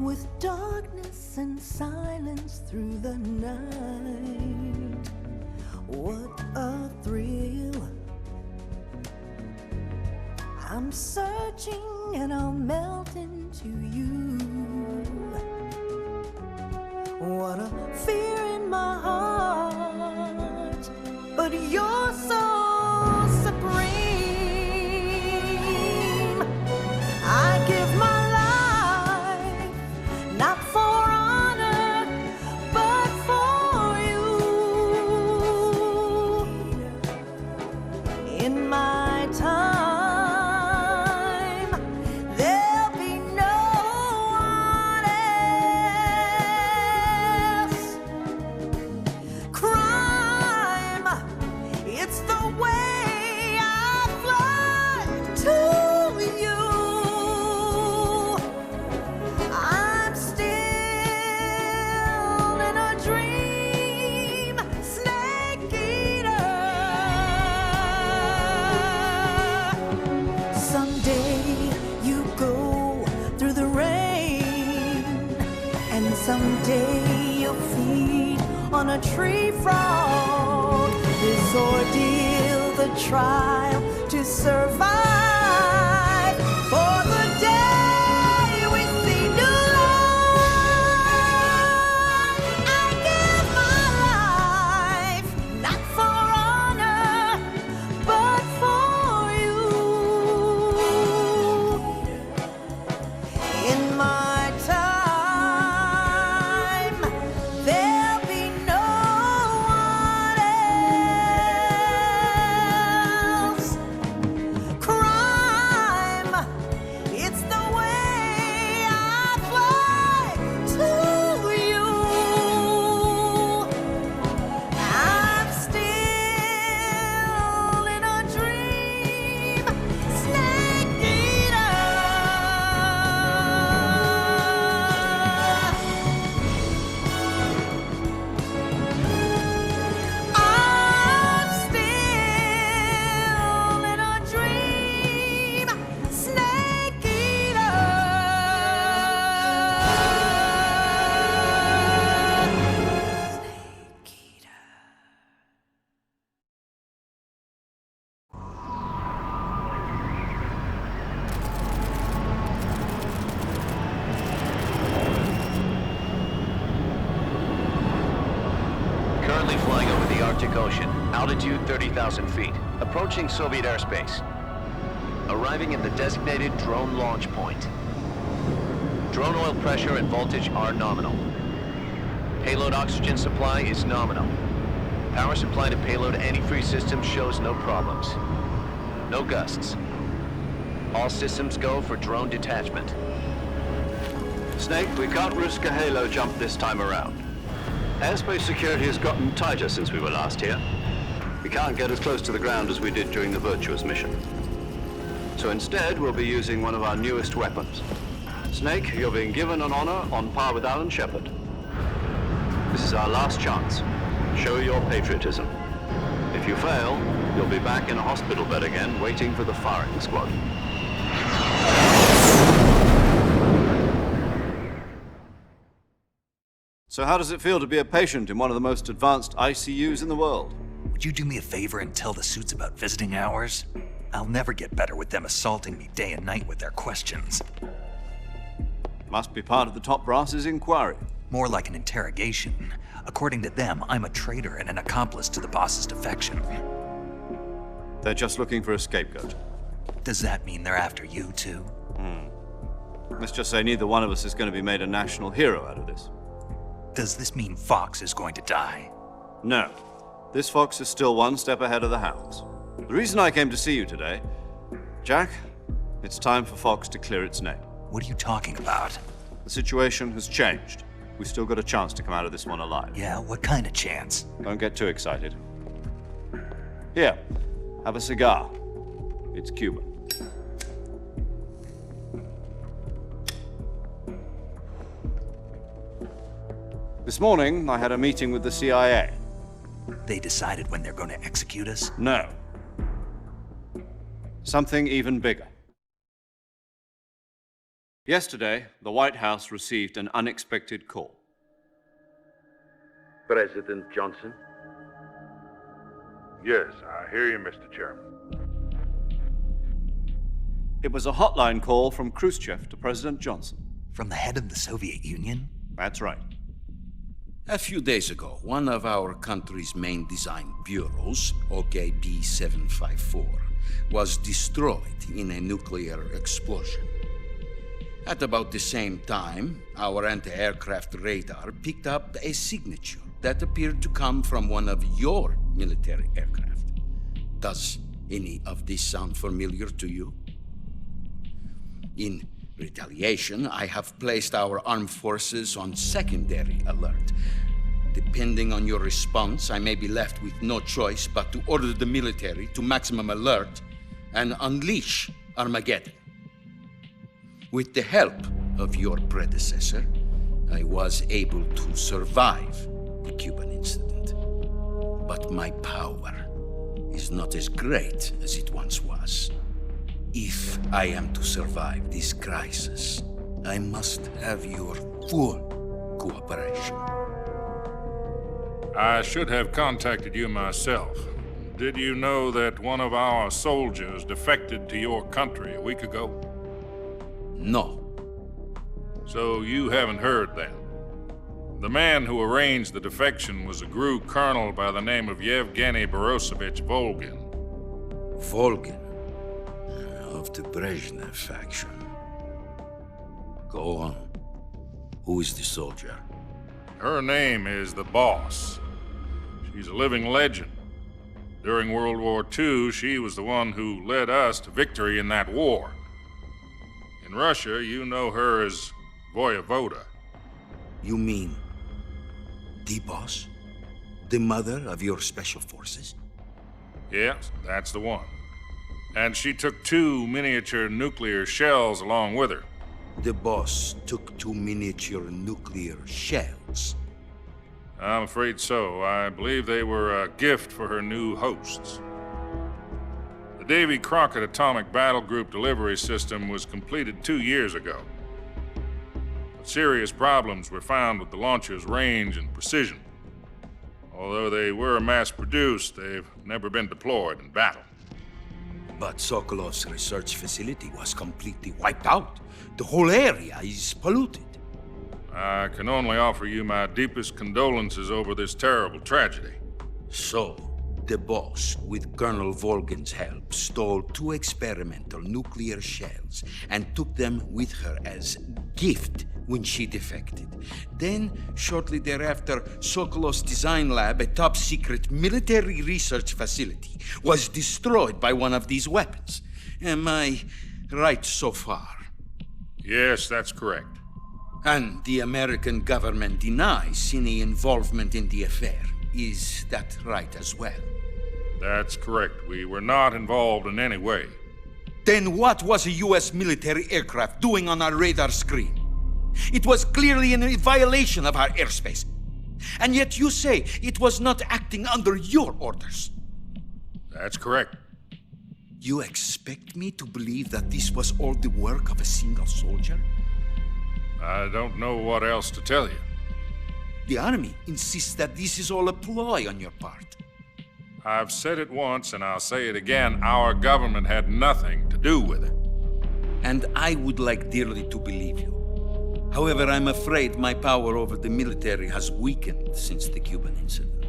with darkness and silence through the night. What a thrill. I'm searching and I'll melt into you. What a fear in my heart, but you're so supreme. I give my life, not for honor, but for you. In my time, there'll be no one else. Crime, it's the way I fly to you. I'm still in a dream, snake eater. Someday you go through the rain, and someday you'll feed on a tree frog. This ordeal, the trial to survive, for the day we see new light. I give my life, not for honor, but for you. In my time, there'll be no one else. Crime, it's the way I fly to you. I'm still in a dream, snake eater. I'm still in a dream, snake eater. Snake eater. Currently flying over the Arctic Ocean, altitude 30,000 feet, approaching Soviet airspace. Arriving at the designated drone launch point. Drone oil pressure and voltage are nominal. Payload oxygen supply is nominal. Power supply to payload antifreeze system shows no problems. No gusts. All systems go for drone detachment. Snake, we can't risk a halo jump this time around. Airspace security has gotten tighter since we were last here. We can't get as close to the ground as we did during the Virtuous mission. So instead, we'll be using one of our newest weapons. Snake, you're being given an honor on par with Alan Shepard. This is our last chance. Show your patriotism. If you fail, you'll be back in a hospital bed again, waiting for the firing squad. So how does it feel to be a patient in one of the most advanced ICUs in the world? Would you do me a favor and tell the suits about visiting hours? I'll never get better with them assaulting me day and night with their questions. Must be part of the top brass's inquiry. More like an interrogation. According to them, I'm a traitor and an accomplice to the boss's defection. They're just looking for a scapegoat. Does that mean they're after you too? Let's just say neither one of us is going to be made a national hero out of this. Does this mean Fox is going to die? No. This fox is still one step ahead of the hounds. The reason I came to see you today, Jack, it's time for Fox to clear its name. What are you talking about? The situation has changed. We've still got a chance to come out of this one alive. Yeah, what kind of chance? Don't get too excited. Here, have a cigar. It's Cuban. This morning, I had a meeting with the CIA. They decided when they're going to execute us? No. Something even bigger. Yesterday, the White House received an unexpected call. President Johnson? Yes, I hear you, Mr. Chairman. It was a hotline call from Khrushchev to President Johnson. From the head of the Soviet Union? That's right. A few days ago, one of our country's main design bureaus, OKB 754, was destroyed in a nuclear explosion. At about the same time, our anti-aircraft radar picked up a signature that appeared to come from one of your military aircraft. Does any of this sound familiar to you? In retaliation, I have placed our armed forces on secondary alert. Depending on your response, I may be left with no choice but to order the military to maximum alert and unleash Armageddon. With the help of your predecessor, I was able to survive the Cuban incident. But my power is not as great as it once was. If I am to survive this crisis, I must have your full cooperation. I should have contacted you myself. Did you know that one of our soldiers defected to your country a week ago? No. So you haven't heard then. The man who arranged the defection was a GRU colonel by the name of Yevgeny Borosovich Volgin. Volgin, of the Brezhnev faction. Go on. Who is the soldier? Her name is the Boss. She's a living legend. During World War II, she was the one who led us to victory in that war. In Russia, you know her as Voyevoda. You mean the Boss? The mother of your special forces? Yes, that's the one. And she took 2 miniature nuclear shells along with her. The Boss took 2 miniature nuclear shells. I'm afraid so. I believe they were a gift for her new hosts. The Davy Crockett Atomic Battle Group delivery system was completed 2 years ago. But serious problems were found with the launcher's range and precision. Although they were mass-produced, they've never been deployed in battle. But Sokolov's research facility was completely wiped out. The whole area is polluted. I can only offer you my deepest condolences over this terrible tragedy. So, the Boss, with Colonel Volgin's help, stole 2 experimental nuclear shells and took them with her as gift when she defected. Then, shortly thereafter, Sokolov's design lab, a top-secret military research facility, was destroyed by one of these weapons. Am I right so far? Yes, that's correct. And the American government denies any involvement in the affair. Is that right as well? That's correct. We were not involved in any way. Then what was a U.S. military aircraft doing on our radar screen? It was clearly in violation of our airspace. And yet you say it was not acting under your orders. That's correct. You expect me to believe that this was all the work of a single soldier? I don't know what else to tell you. The Army insists that this is all a ploy on your part. I've said it once and I'll say it again. Our government had nothing to do with it. And I would like dearly to believe you. However, I'm afraid my power over the military has weakened since the Cuban incident.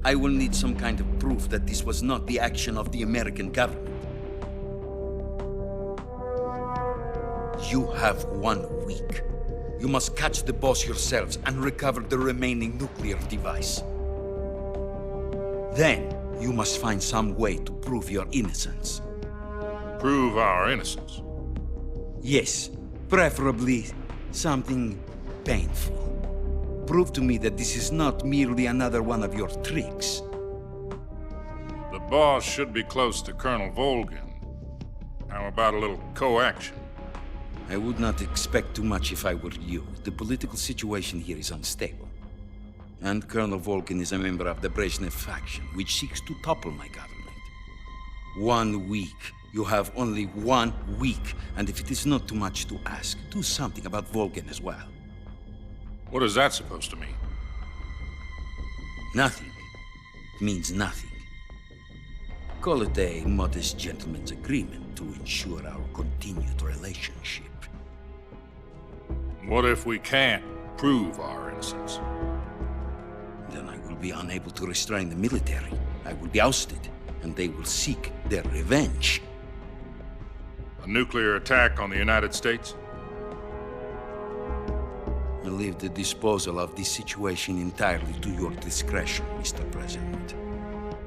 I will need some kind of proof that this was not the action of the American government. You have 1 week. You must catch the Boss yourselves and recover the remaining nuclear device. Then, you must find some way to prove your innocence. Prove our innocence. Yes, preferably something painful. Prove to me that this is not merely another one of your tricks. The Boss should be close to Colonel Volgin. How about a little co-action? I would not expect too much if I were you. The political situation here is unstable. And Colonel Volgin is a member of the Brezhnev faction, which seeks to topple my government. 1 week You have only 1 week, and if it is not too much to ask, do something about Volgan as well. What is that supposed to mean? Nothing. It means nothing. Call it a modest gentleman's agreement to ensure our continued relationship. What if we can't prove our innocence? Then I will be unable to restrain the military. I will be ousted, and they will seek their revenge. A nuclear attack on the United States? I leave the disposal of this situation entirely to your discretion, Mr. President.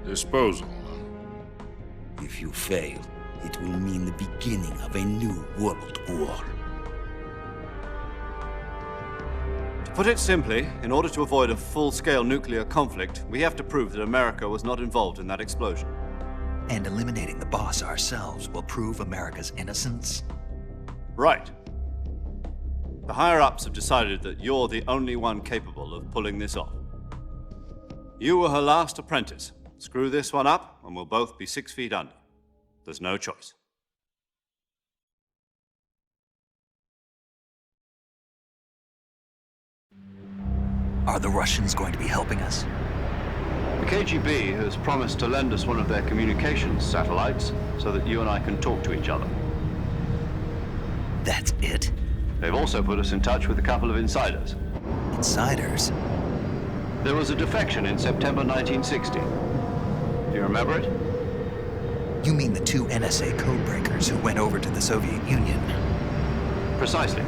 Disposal, huh? If you fail, it will mean the beginning of a new world war. To put it simply, in order to avoid a full-scale nuclear conflict, we have to prove that America was not involved in that explosion. And eliminating the boss ourselves will prove America's innocence? Right. The higher-ups have decided that you're the only one capable of pulling this off. You were her last apprentice. Screw this one up, and we'll both be 6 feet under. There's no choice. Are the Russians going to be helping us? The KGB has promised to lend us one of their communications satellites so that you and I can talk to each other. That's it? They've also put us in touch with a couple of insiders. Insiders? There was a defection in September 1960. Do you remember it? You mean the 2 NSA codebreakers who went over to the Soviet Union? Precisely.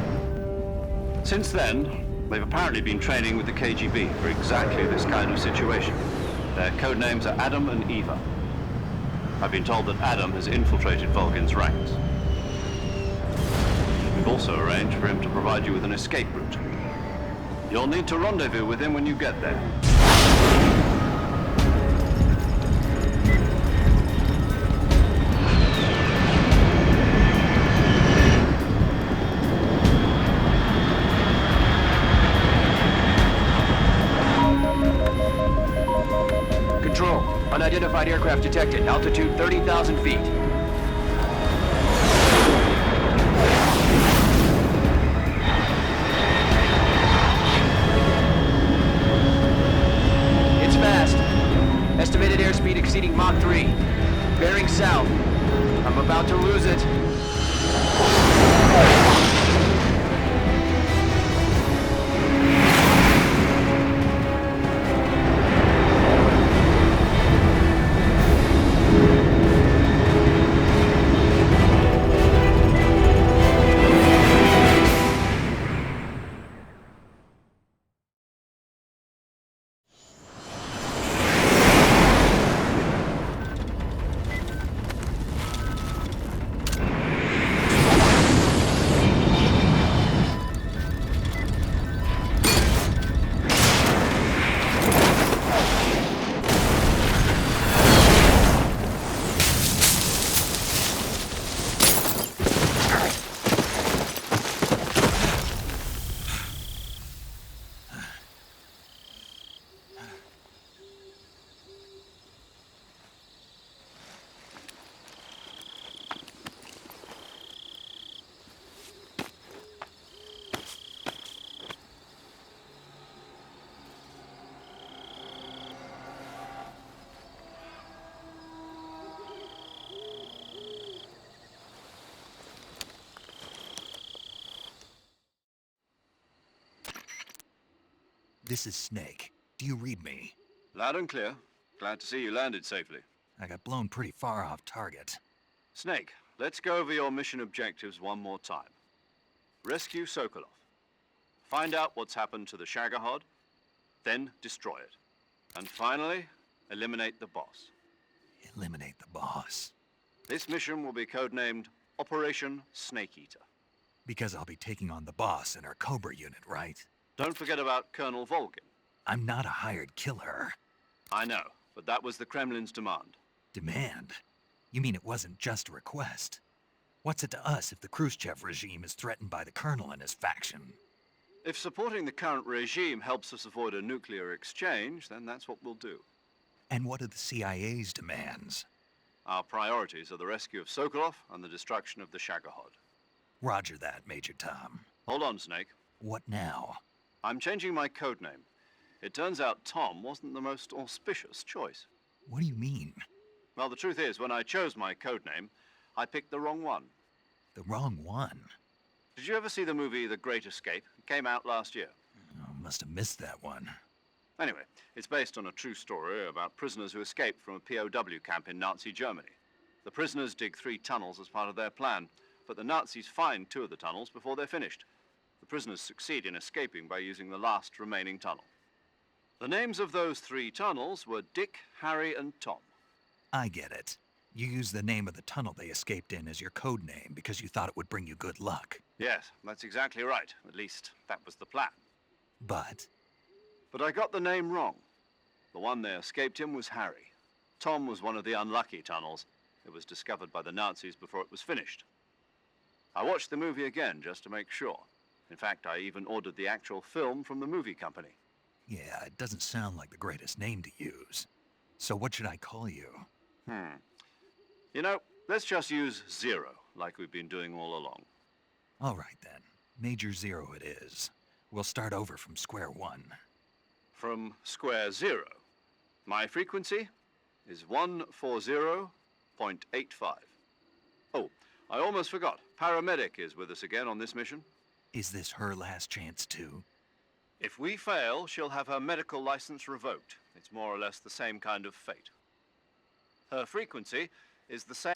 Since then, they've apparently been training with the KGB for exactly this kind of situation. Their code names are Adam and Eva. I've been told that Adam has infiltrated Volgan's ranks. We've also arranged for him to provide you with an escape route. You'll need to rendezvous with him when you get there. Control, unidentified aircraft detected. Altitude 30,000 feet. It's fast. Estimated airspeed exceeding Mach 3. Bearing south. I'm about to lose it. This is Snake. Do you read me? Loud and clear. Glad to see you landed safely. I got blown pretty far off target. Snake, let's go over your mission objectives one more time. Rescue Sokolov. Find out what's happened to the Shagohod, then destroy it. And finally, eliminate the boss. Eliminate the boss. This mission will be codenamed Operation Snake Eater. Because I'll be taking on the boss and our Cobra unit, right? Don't forget about Colonel Volgan. I'm not a hired killer. I know, but that was the Kremlin's demand. Demand? You mean it wasn't just a request? What's it to us if the Khrushchev regime is threatened by the Colonel and his faction? If supporting the current regime helps us avoid a nuclear exchange, then that's what we'll do. And what are the CIA's demands? Our priorities are the rescue of Sokolov and the destruction of the Shagohod. Roger that, Major Tom. Hold on, Snake. What now? I'm changing my code name. It turns out Tom wasn't the most auspicious choice. What do you mean? Well, the truth is, when I chose my code name, I picked the wrong one. The wrong one? Did you ever see the movie The Great Escape? It came out last year. Oh, must have missed that one. Anyway, it's based on a true story about prisoners who escaped from a POW camp in Nazi Germany. The prisoners dig 3 tunnels as part of their plan, but the Nazis find 2 of the tunnels before they're finished. The prisoners succeed in escaping by using the last remaining tunnel. The names of those 3 tunnels were Dick, Harry, and Tom. I get it. You used the name of the tunnel they escaped in as your code name because you thought it would bring you good luck. Yes, that's exactly right. At least, that was the plan. But But I got the name wrong. The one they escaped in was Harry. Tom was one of the unlucky tunnels. It was discovered by the Nazis before it was finished. I watched the movie again just to make sure. In fact, I even ordered the actual film from the movie company. yeah, it doesn't sound like the greatest name to use. So what should I call you? You know, let's just use Zero, like we've been doing all along. All right then. Major Zero it is. We'll start over from square one. From square 0. My frequency is 140.85. Oh, I almost forgot. Paramedic is with us again on this mission. Is this her last chance too? If we fail, she'll have her medical license revoked. It's more or less the same kind of fate. Her frequency is the same.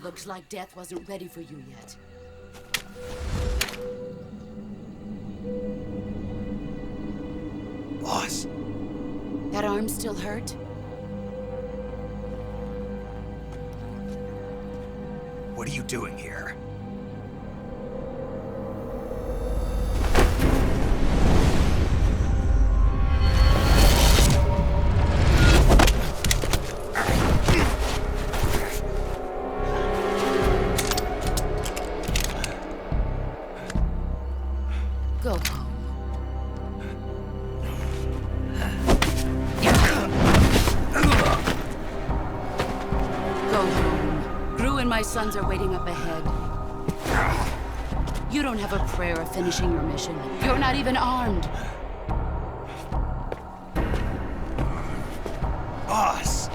Looks like death wasn't ready for you yet. Boss! That arm still hurt? What are you doing here? Go home. Go home. Gru and my sons are waiting up ahead. You don't have a prayer of finishing your mission. You're not even armed. Boss!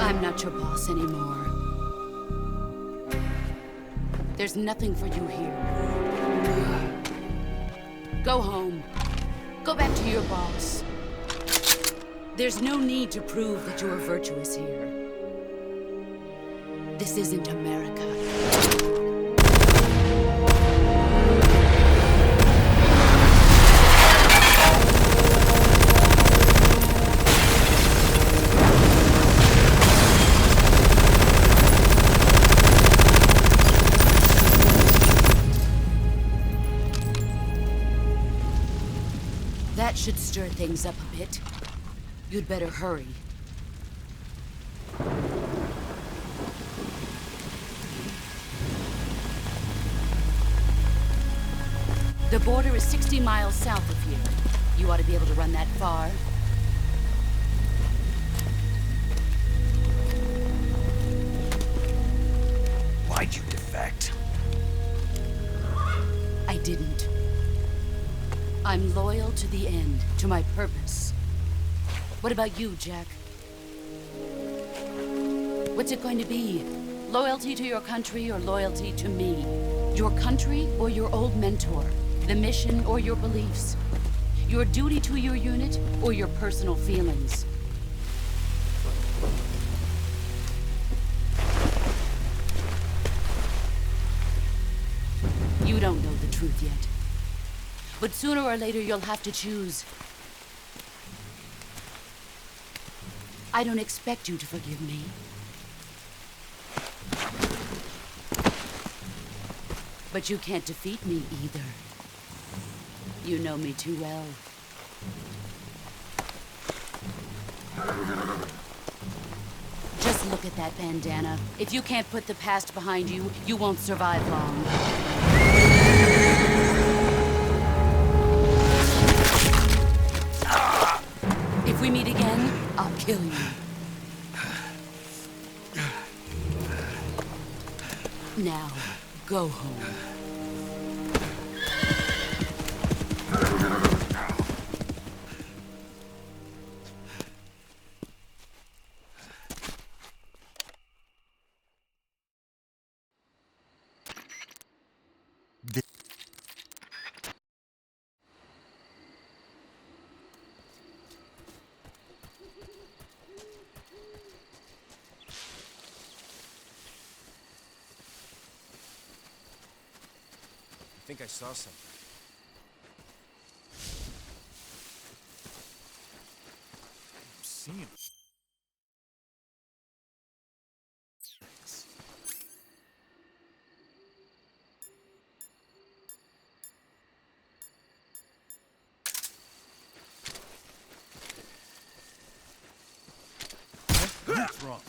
I'm not your boss anymore. There's nothing for you here. Go home. Go back to your boss. There's no need to prove that you are virtuous here. This isn't America. That should stir things up a bit. You'd better hurry. The border is 60 miles south of here. You ought to be able to run that far. Why'd you defect? I didn't. I'm loyal to the end, to my purpose. What about you, Jack? What's it going to be? Loyalty to your country or loyalty to me? Your country or your old mentor? The mission or your beliefs? Your duty to your unit or your personal feelings? You don't know the truth yet. But sooner or later you'll have to choose. I don't expect you to forgive me. But you can't defeat me either. You know me too well. Just look at that bandana. If you can't put the past behind you, you won't survive long. If we meet again, I'll kill you. Now, go home. I think I saw something. I'm seeing things. What's wrong?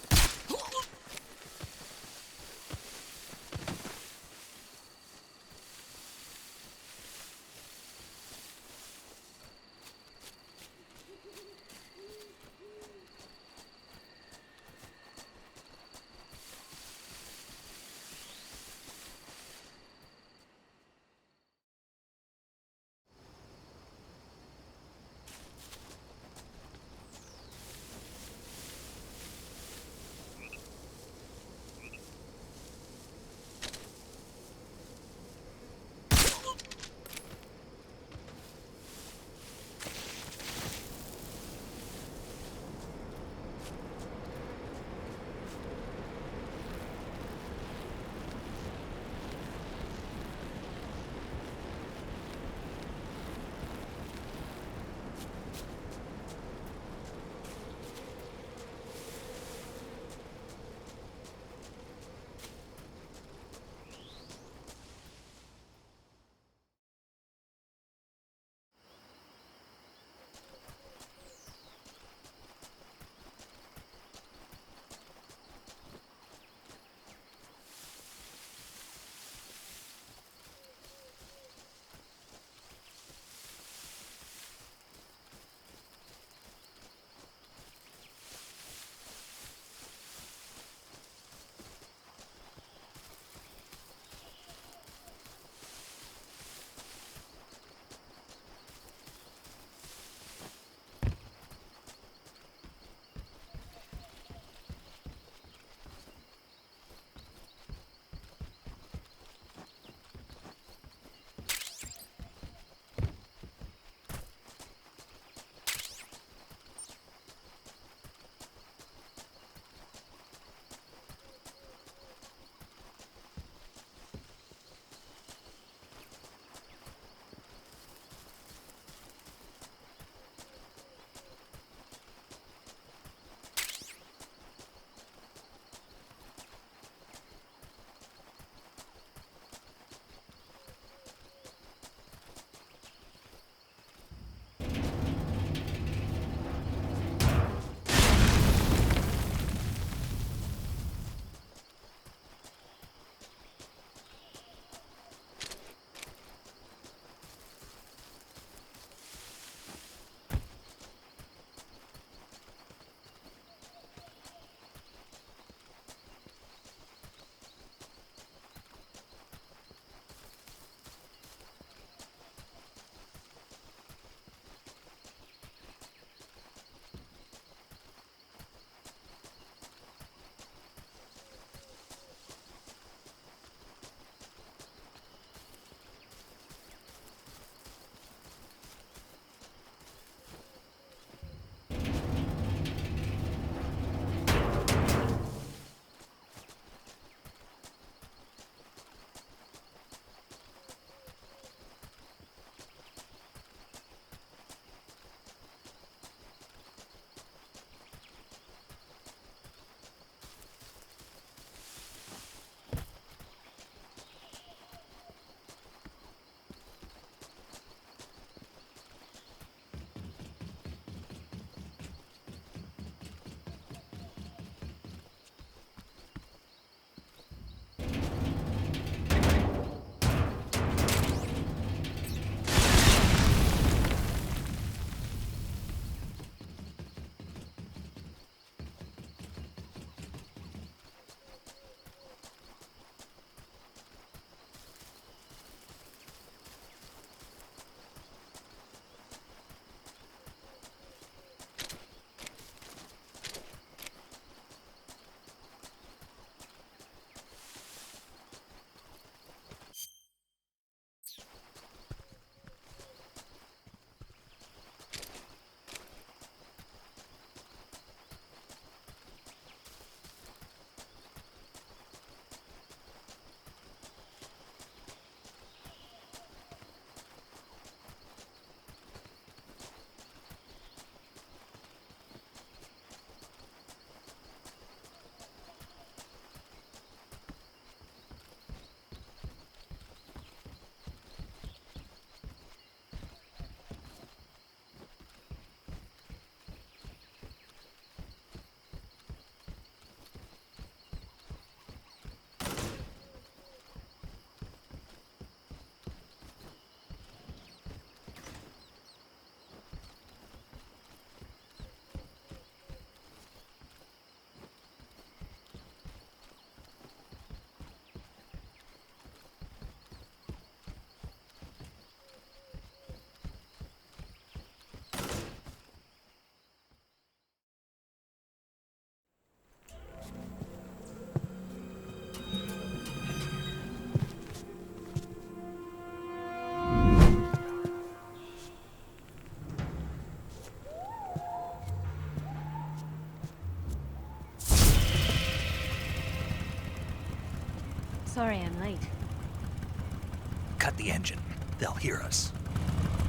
cut the engine. They'll hear us.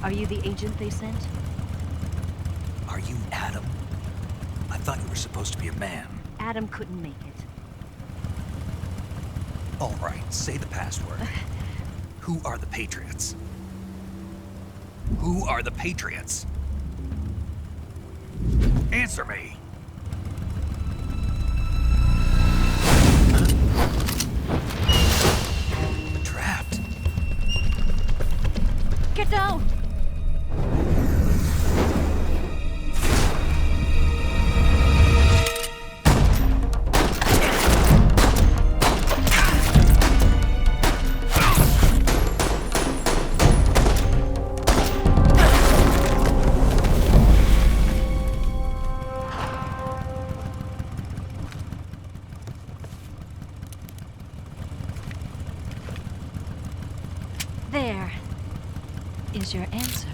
Are you the agent they sent? Are you Adam? I thought you were supposed to be a man. Adam couldn't make it. All right, say the password. Who are the Patriots? Who are the Patriots? Answer me! Trapped. Get down! There is your answer.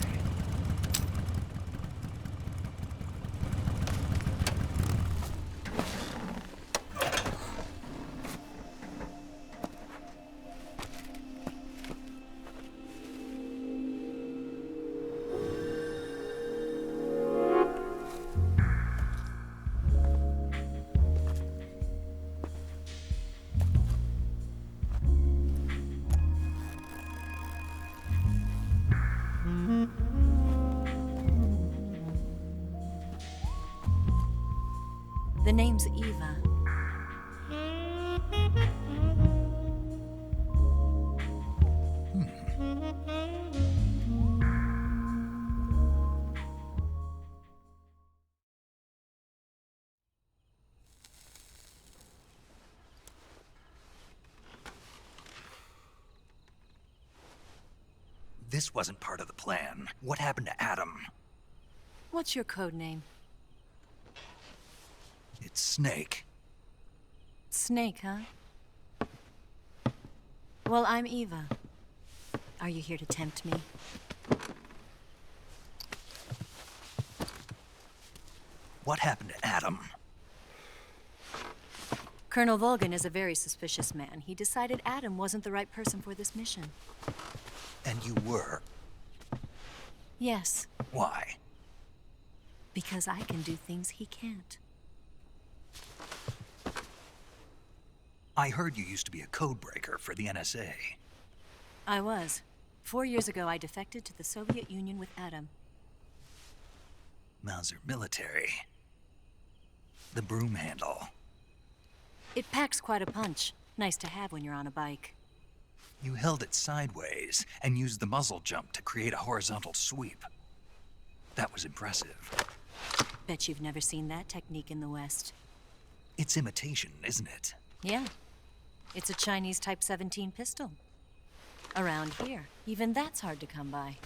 The name's Eva. This wasn't part of the plan. What happened to Adam? What's your code name? It's Snake. Snake, huh? Well, I'm Eva. Are you here to tempt me? What happened to Adam? Colonel Volgan is a very suspicious man. He decided Adam wasn't the right person for this mission. And you were. Yes, Why? because I can do things he can't. I heard you used to be a codebreaker for the NSA. I was. 4 years ago, I defected to the Soviet Union with Adam. Mauser military. The broom handle. It packs quite a punch. Nice to have when you're on a bike. You held it sideways and used the muzzle jump to create a horizontal sweep. That was impressive. Bet you've never seen that technique in the West. It's imitation, isn't it? Yeah. It's a Chinese Type 17 pistol. Around here, even that's hard to come by.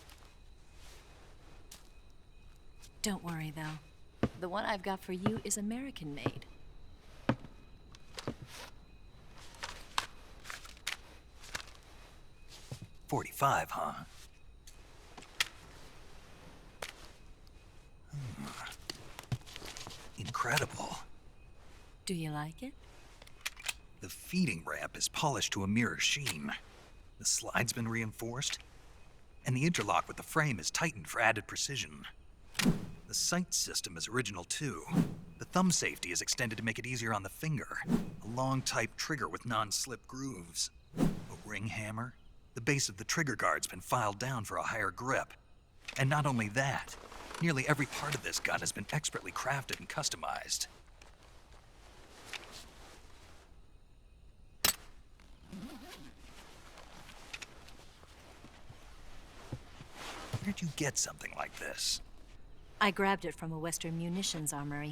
Don't worry, though. The one I've got for you is American-made. .45, huh? Incredible. Do you like it? The feeding ramp is polished to a mirror sheen. The slide's been reinforced, and the interlock with the frame is tightened for added precision. The sight system is original too. The thumb safety is extended to make it easier on the finger. A long type trigger with non-slip grooves. A ring hammer. The base of the trigger guard's been filed down for a higher grip. And not only that, nearly every part of this gun has been expertly crafted and customized. Where'd you get something like this? I grabbed it from a Western munitions armory.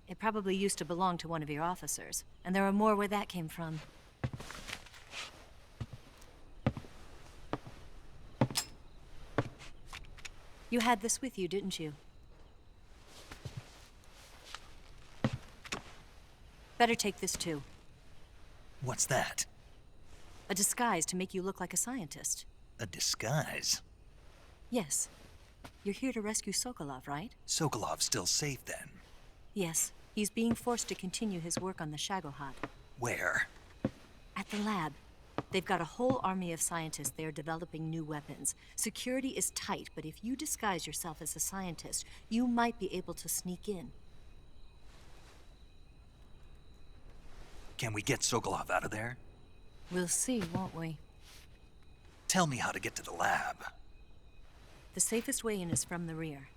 It probably used to belong to one of your officers, and there are more where that came from. You had this with you, didn't you? Better take this too. What's that? A disguise to make you look like a scientist. A disguise? Yes. You're here to rescue Sokolov, right? Sokolov's still safe then? Yes. He's being forced to continue his work on the Shagohod. Where? At the lab. They've got a whole army of scientists there developing new weapons. Security is tight, but if you disguise yourself as a scientist, you might be able to sneak in. Can we get Sokolov out of there? We'll see, won't we? Tell me how to get to the lab. The safest way in is from the rear.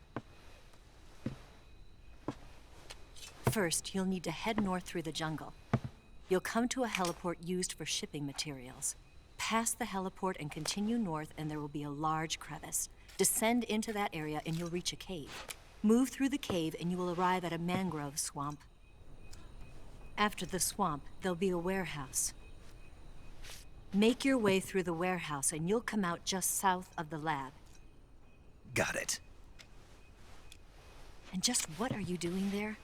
First, you'll need to head north through the jungle. You'll come to a heliport used for shipping materials. Pass the heliport and continue north, and there will be a large crevice. Descend into that area and you'll reach a cave. Move through the cave and you will arrive at a mangrove swamp. After the swamp, there'll be a warehouse. Make your way through the warehouse and you'll come out just south of the lab. Got it. And just what are you doing there?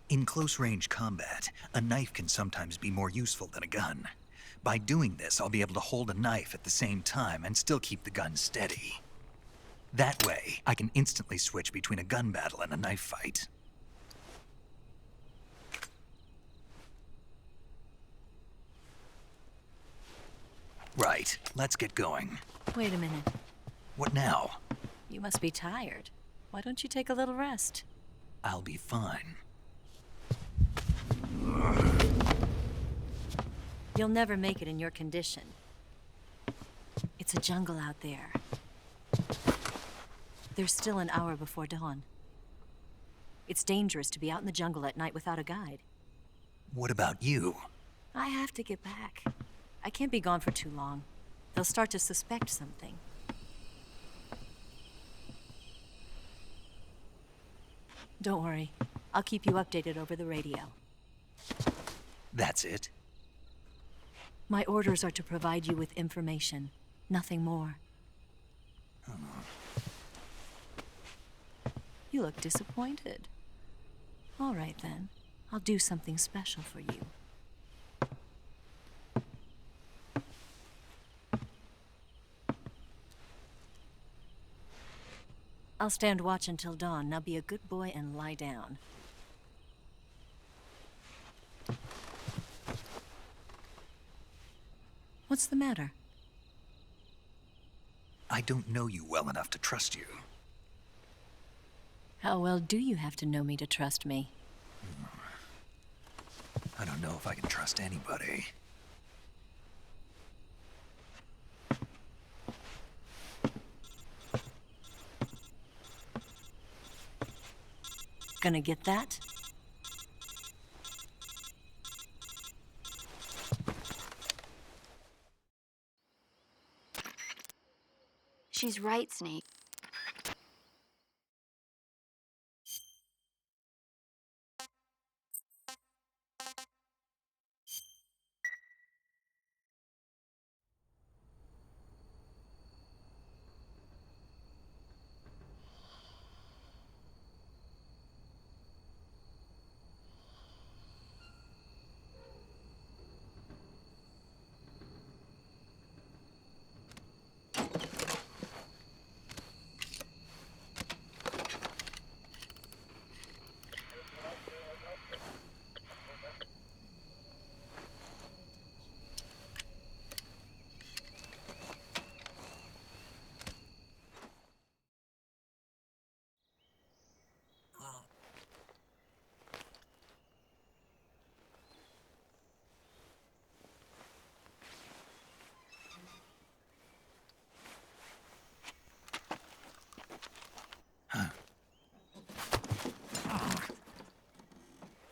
In close-range combat, a knife can sometimes be more useful than a gun. By doing this, I'll be able to hold a knife at the same time and still keep the gun steady. That way, I can instantly switch between a gun battle and a knife fight. Right, let's get going. Wait a minute. What now? You must be tired. Why don't you take a little rest? I'll be fine. You'll never make it in your condition. It's a jungle out there. There's still an hour before dawn. It's dangerous to be out in the jungle at night without a guide. What about you? I have to get back. I can't be gone for too long. They'll start to suspect something. Don't worry. I'll keep you updated over the radio. That's it? My orders are to provide you with information, nothing more. You look disappointed. All right then. I'll do something special for you. I'll stand watch until dawn. Now be a good boy and lie down. What's the matter? I don't know you well enough to trust you. How well do you have to know me to trust me? I don't know if I can trust anybody. Gonna get that? She's right, Snake.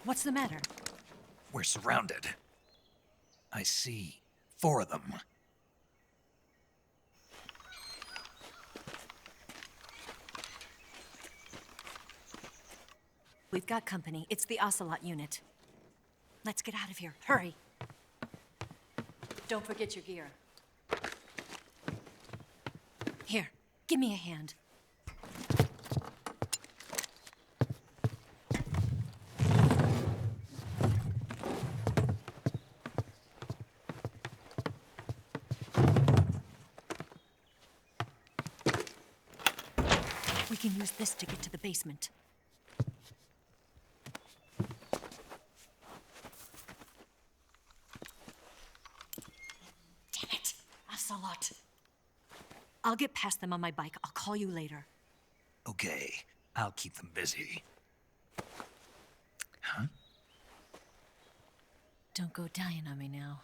What's the matter? We're surrounded. I see 4 of them. We've got company. It's the Ocelot unit. Let's get out of here. Hurry. Don't forget your gear. Here, give me a hand. We can use this to get to the basement. I'll get past them on my bike. I'll call you later. Okay, I'll keep them busy. Huh? Don't go dying on me now.